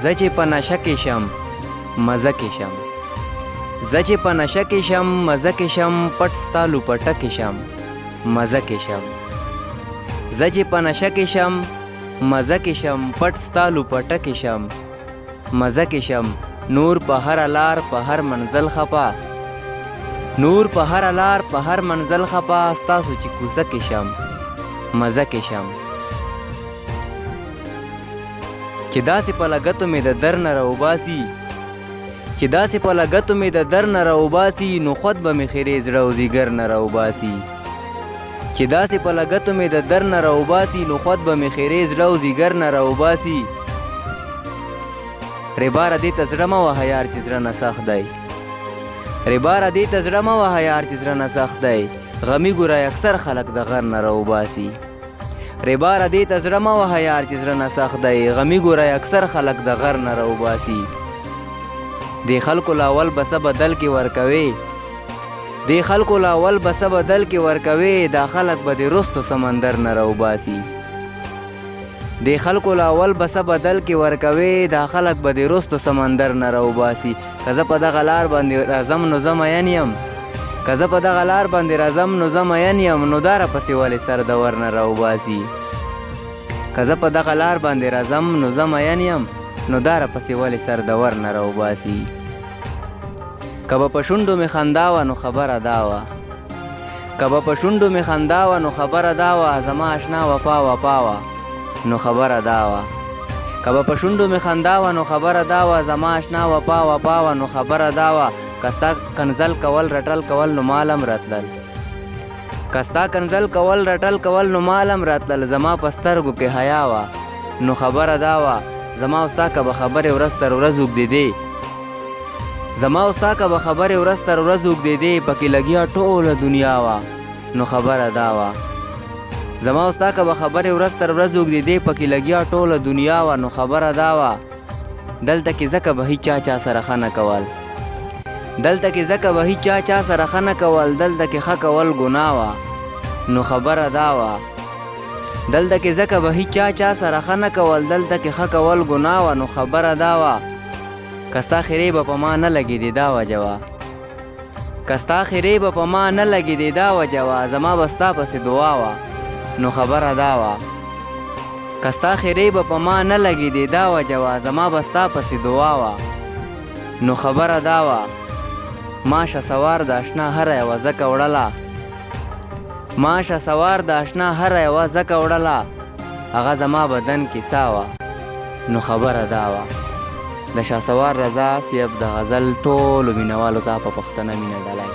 زه چې په نشه کې شم مزه کې شم، زه چې په نشه کې شم مزه کې شم، پټ ستا لوپټه کې شم مزه کې شم، زه چې په نشه کې شم مزه کې شم، پټ ستا لوپټه کې شم مزه کې شم، نور په هر لار په هر منزل خپا، نور په هر لار په هر منزل خپا، ستاسو چې کوزه کې شم مزه کې شم، چې داسې په لګتو مې د در نه راوباسي، چې داسې په لګتو مې د در نه راوباسي، نو خود به مې خیرې زړه او ځیګر نه راوباسي، چې داسې په لګتو مې د در نه راوباسي، نو خود به مې خیرې زړه او ځیګر نه راوباسي. ریباره دې ته زړه مه وهه یار چې زړه نه سخت دی، ریباره دې ته زړه مه وهه یار چې زړه نه سخت دی، غمي ګورای اکثر خلک د غر نه راوباسي، ریباره دې ته زړه مه وهه یار چې زړه نه سخت دی، غمي ګورای اکثر خلک د غر نه راوباسي. دې خلکو لاول به څه بدل کې ورکوي، دې خلکو لاول به څه بدل کې ورکوي، دا خلک به د رستو سمندر نه راوباسي، دې خلکو لاول به څه بدل کې ورکوي، دا خلک به د رستو سمندر نه راوباسي. که زه په دغه لار باندې راځم نو زه مین یم، که زه په دغه لار باندې راځم نو زه مین یم، نو دا راپسې ولې سر د ور نه راوباسي، که زه په دغه لار باندې راځم نو زه مین یم، نو دا راپسې ولې سر د ور نه راوباسي. که به په شونډو مې خندا وه نو خبره دا وه، که به په شونډو مې خندا وه نو خبره دا وه، زما اشنا وفا وفا وه نو خبره دا وه، که به په شونډو مې خندا وه نو خبره دا وه، زما اشنا وفا وفا وه نو خبره دا وه، که ستا کنځل کول رټل کول نو مالم راتلل، که ستا کنځل کول رټل کول نو مالم راتلل، زما په سترګو کې حیا وه نو خبره دا وه، زما او ستا که به خبرې ورځ تر ورځ اوږدېدې، زما او ستا که به خبرې ورځ تر ورځ اوږدېدې، پکې لګیا ټوله دنیا وه نو خبره دا وه، زما او ستا که به خبرې ورځ تر ورځ اوږدېدې، پکې لګیا ټوله دنیا وه نو خبره دا وه. دلته کې ځکه به هیچ چا سره ښه نه کول، دلته کې ځکه به هیچ چا سره ښه نه کول، دلته کې ښه کول ګناه وه نو خبره دا وه، دلته کې ځکه به هیچ چا سره ښه نه کول، دلته کې ښه کول ګناه وه نو خبره دا وه. که ستا خیرې به په ما نه لګېدې دا وجه وه، که ستا خیرې به په ما نه لګېدې دا وجه وه، زما به ستا پسې دعا وه نو خبره دا وه، که ستا خیرې به په ما نه لګېدې دا وجه وه، زما به ستا پسې دعا وه نو خبره دا وه. ماشه سوار د اشنا هره یوه ځکه وړله، ماشه سوار د اشنا هره یوه ځکه وړله، هغه زما بدن کې ساه وه نو خبره دا وه. د شهسوار رضا صاحب د غزل ټولو مینوالو ته په پښتنه مینه ډالۍ.